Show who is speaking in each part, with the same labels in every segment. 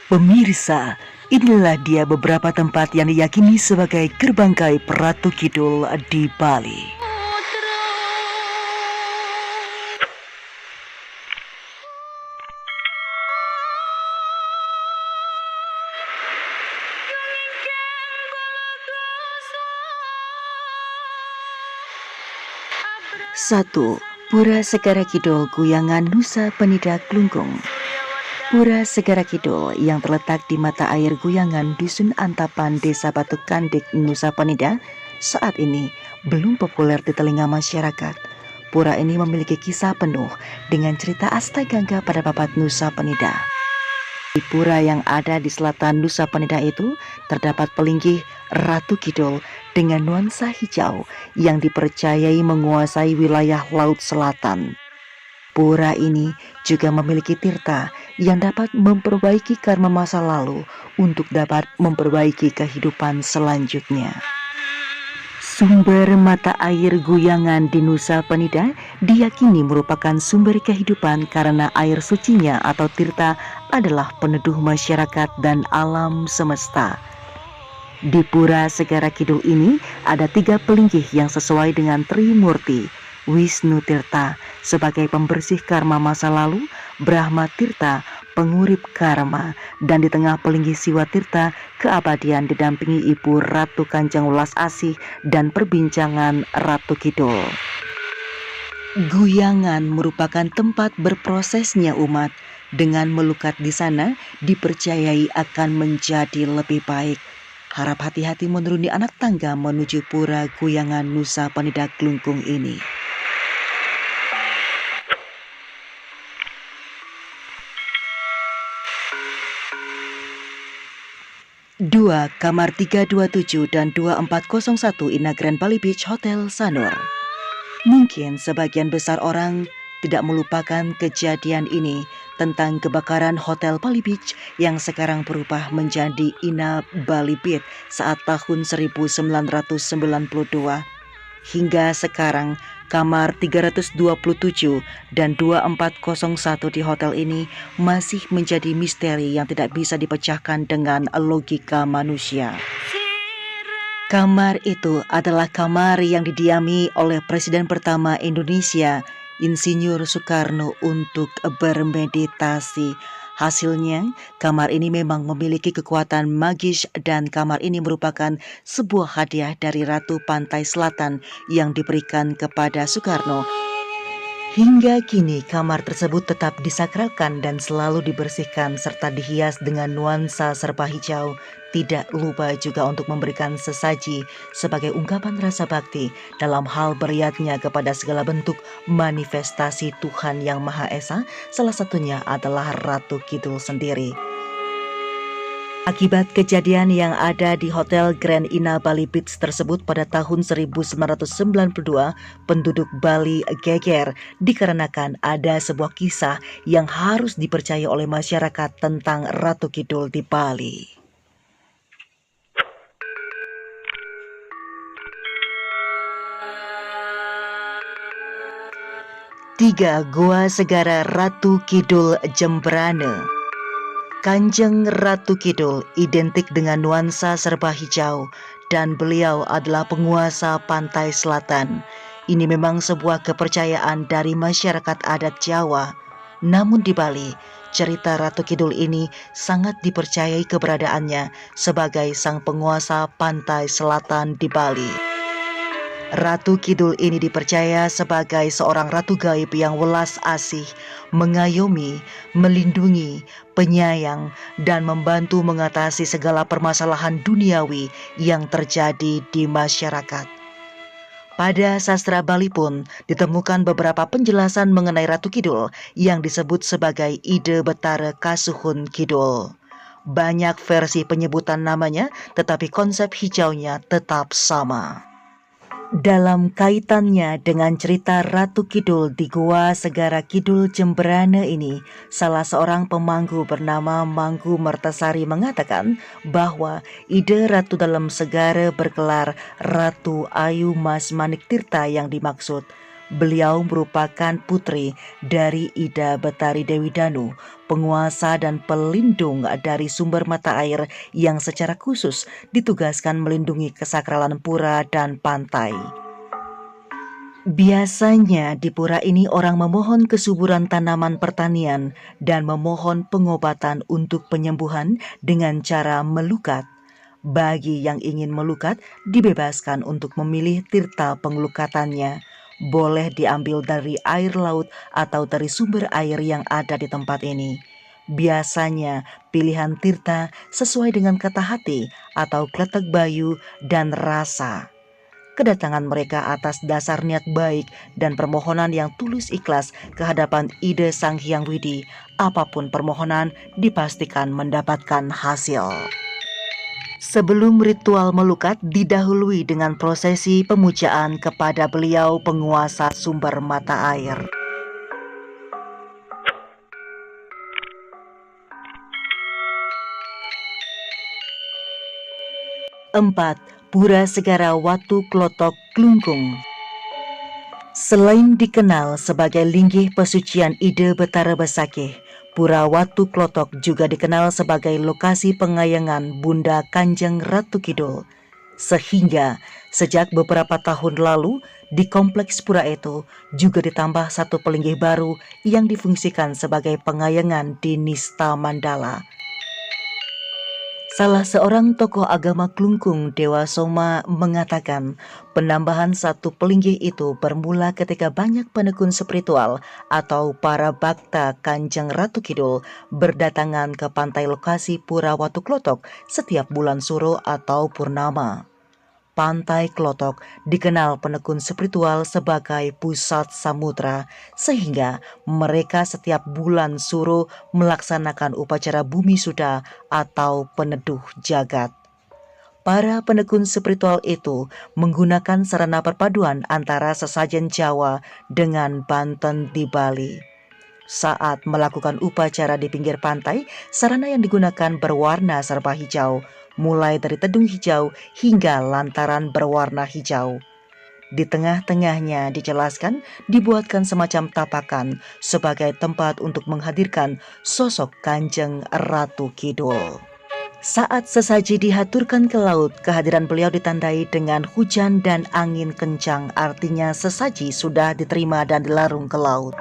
Speaker 1: Pemirsa, inilah dia beberapa tempat yang diyakini sebagai gerbang gaib Ratu Kidul di Bali. Satu, Pura Segara Kidul Guyangan Nusa Penida Klungkung. Pura Segara Kidul yang terletak di mata air Guyangan Dusun Antapan Desa Batu Kandik Nusa Penida saat ini belum populer di telinga masyarakat. Pura ini memiliki kisah penuh dengan cerita Astagangga pada babat Nusa Penida. Di pura yang ada di selatan Nusa Penida itu terdapat pelinggih Ratu Kidul dengan nuansa hijau yang dipercayai menguasai wilayah Laut Selatan. Pura ini juga memiliki tirta yang dapat memperbaiki karma masa lalu untuk dapat memperbaiki kehidupan selanjutnya. Sumber mata air Guyangan di Nusa Penida diyakini merupakan sumber kehidupan karena air sucinya atau tirta adalah peneduh masyarakat dan alam semesta. Di Pura Segara Kidul ini ada 3 pelinggih yang sesuai dengan Trimurti. Wisnu Tirta sebagai pembersih karma masa lalu, Brahma Tirta pengurip karma, dan di tengah pelinggih Siwa Tirta keabadian didampingi Ibu Ratu Kanjeng Welas Asih dan perbincangan Ratu Kidul. Guyangan merupakan tempat berprosesnya umat. Dengan melukat di sana dipercayai akan menjadi lebih baik. Harap hati-hati menuruni anak tangga menuju Pura Guyangan Nusa Penida Klungkung ini. Dua, kamar 327 dan 2401 Ina Grand Bali Beach Hotel Sanur. Mungkin sebagian besar orang tidak melupakan kejadian ini tentang kebakaran Hotel Bali Beach yang sekarang berubah menjadi Ina Bali Beach saat tahun 1992. Hingga sekarang, kamar 327 dan 2401 di hotel ini masih menjadi misteri yang tidak bisa dipecahkan dengan logika manusia. Kamar itu adalah kamar yang didiami oleh Presiden pertama Indonesia, Insinyur Soekarno, untuk bermeditasi. Hasilnya, kamar ini memang memiliki kekuatan magis dan kamar ini merupakan sebuah hadiah dari Ratu Pantai Selatan yang diberikan kepada Soekarno. Hingga kini kamar tersebut tetap disakralkan dan selalu dibersihkan serta dihias dengan nuansa serba hijau. Tidak lupa juga untuk memberikan sesaji sebagai ungkapan rasa bakti dalam hal beriatnya kepada segala bentuk manifestasi Tuhan Yang Maha Esa, salah satunya adalah Ratu Kidul sendiri. Akibat kejadian yang ada di Hotel Grand Ina Bali Beach tersebut pada tahun 1992, penduduk Bali geger dikarenakan ada sebuah kisah yang harus dipercaya oleh masyarakat tentang Ratu Kidul di Bali. Tiga, Gua Segara Ratu Kidul Jembrane. Kanjeng Ratu Kidul identik dengan nuansa serba hijau dan beliau adalah penguasa pantai selatan. Ini memang sebuah kepercayaan dari masyarakat adat Jawa. Namun di Bali, cerita Ratu Kidul ini sangat dipercayai keberadaannya sebagai sang penguasa pantai selatan di Bali. Ratu Kidul ini dipercaya sebagai seorang ratu gaib yang welas asih, mengayomi, melindungi, penyayang, dan membantu mengatasi segala permasalahan duniawi yang terjadi di masyarakat. Pada sastra Bali pun ditemukan beberapa penjelasan mengenai Ratu Kidul yang disebut sebagai Ide Betara Kasuhun Kidul. Banyak versi penyebutan namanya, tetapi konsep hijaunya tetap sama. Dalam kaitannya dengan cerita Ratu Kidul di Gua Segara Kidul Jembrane ini, salah seorang pemangku bernama Mangku Mertasari mengatakan bahwa ide Ratu dalam segara bergelar Ratu Ayu Mas Manik Tirta yang dimaksud. Beliau merupakan putri dari Ida Betari Dewi Danu, penguasa dan pelindung dari sumber mata air yang secara khusus ditugaskan melindungi kesakralan pura dan pantai. Biasanya di pura ini orang memohon kesuburan tanaman pertanian dan memohon pengobatan untuk penyembuhan dengan cara melukat. Bagi yang ingin melukat, dibebaskan untuk memilih tirta pengelukatannya. Boleh diambil dari air laut atau dari sumber air yang ada di tempat ini. Biasanya pilihan tirta sesuai dengan kata hati atau kletek bayu dan rasa. Kedatangan mereka atas dasar niat baik dan permohonan yang tulus ikhlas kehadapan ide Sang Hyang Widi. Apapun permohonan dipastikan mendapatkan hasil. Sebelum ritual melukat didahului dengan prosesi pemujaan kepada beliau penguasa sumber mata air. 4. Pura Segara Watu Klotok Klungkung. Selain dikenal sebagai linggih pesucian Ide Betara Besakih, Pura Watu Klotok juga dikenal sebagai lokasi pengayangan Bunda Kanjeng Ratu Kidul. Sehingga sejak beberapa tahun lalu di kompleks pura itu juga ditambah satu pelinggih baru yang difungsikan sebagai pengayangan di Nista Mandala. Salah seorang tokoh agama Klungkung, Dewa Soma, mengatakan penambahan satu pelinggih itu bermula ketika banyak penekun spiritual atau para bakta Kanjeng Ratu Kidul berdatangan ke pantai lokasi Pura Watu Klotok setiap bulan Suro atau Purnama. Pantai Klotok dikenal penekun spiritual sebagai pusat samudra, sehingga mereka setiap bulan Suro melaksanakan upacara bumi suda atau peneduh jagat. Para penekun spiritual itu menggunakan sarana perpaduan antara sesajen Jawa dengan Banten di Bali. Saat melakukan upacara di pinggir pantai, sarana yang digunakan berwarna serba hijau, mulai dari tedung hijau hingga lantaran berwarna hijau. Di tengah-tengahnya dijelaskan dibuatkan semacam tapakan sebagai tempat untuk menghadirkan sosok Kanjeng Ratu Kidul. Saat sesaji dihaturkan ke laut, kehadiran beliau ditandai dengan hujan dan angin kencang, artinya sesaji sudah diterima dan dilarung ke laut.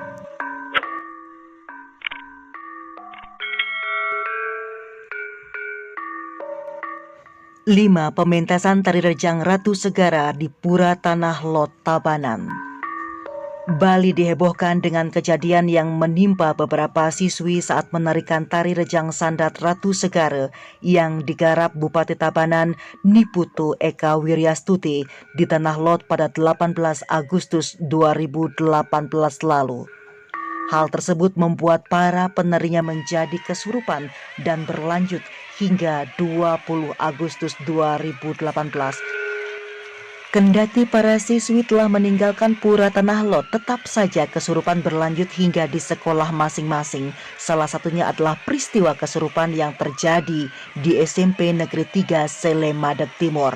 Speaker 1: 5. Pementasan Tari Rejang Ratu Segara di Pura Tanah Lot Tabanan. Bali dihebohkan dengan kejadian yang menimpa beberapa siswi saat menarikan tari rejang sandat Ratu Segara yang digarap Bupati Tabanan Niputu Eka Wiryastuti di Tanah Lot pada 18 Agustus 2018 lalu. Hal tersebut membuat para penarinya menjadi kesurupan dan berlanjut hingga 20 Agustus 2018. Kendati para siswi telah meninggalkan Pura Tanah Lot, tetap saja kesurupan berlanjut hingga di sekolah masing-masing. Salah satunya adalah peristiwa kesurupan yang terjadi di SMP Negeri 3 Selemadeg Timur.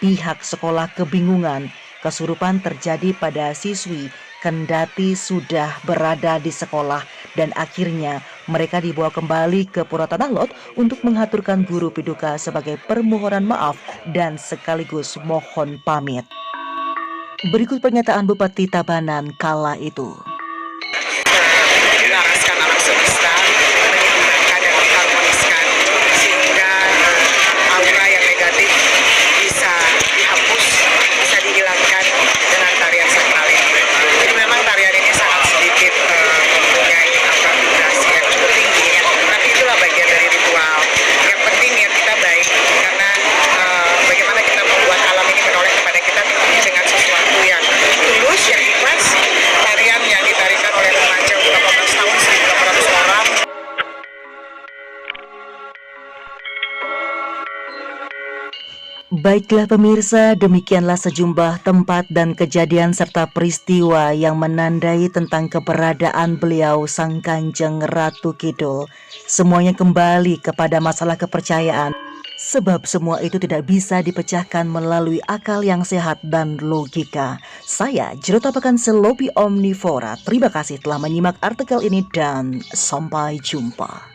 Speaker 1: Pihak sekolah kebingungan, kesurupan terjadi pada siswi kendati sudah berada di sekolah, dan akhirnya mereka dibawa kembali ke Pura Tanah Lot untuk menghaturkan guru piduka sebagai permohonan maaf dan sekaligus mohon pamit. Berikut pernyataan Bupati Tabanan kala itu.
Speaker 2: Melaraskan alam semesta, menyeimbankan dan mengharmoniskan sehingga aura yang negatif bisa dihapus, bisa dihilangkan dengan tarian sakral ini. Jadi memang tarian ini sangat sedikit mempunyai aura vibrasi yang cukup tinggi, tapi itulah bagian dari ritual. Yang penting ya kita baik, karena bagaimana kita membuat alam ini menoleh kepada kita tentunya dengan sesuatu yang tulus, yang ikhlas. Tarian yang ditarikan oleh remaja 18 tahun 1.800 orang.
Speaker 1: Baiklah pemirsa, demikianlah sejumlah tempat dan kejadian serta peristiwa yang menandai tentang keberadaan beliau Sang Kanjeng Ratu Kidul. Semuanya kembali kepada masalah kepercayaan. Sebab semua itu tidak bisa dipecahkan melalui akal yang sehat dan logika. Saya, Jerota Pekan Selobi Omnivora, terima kasih telah menyimak artikel ini dan sampai jumpa.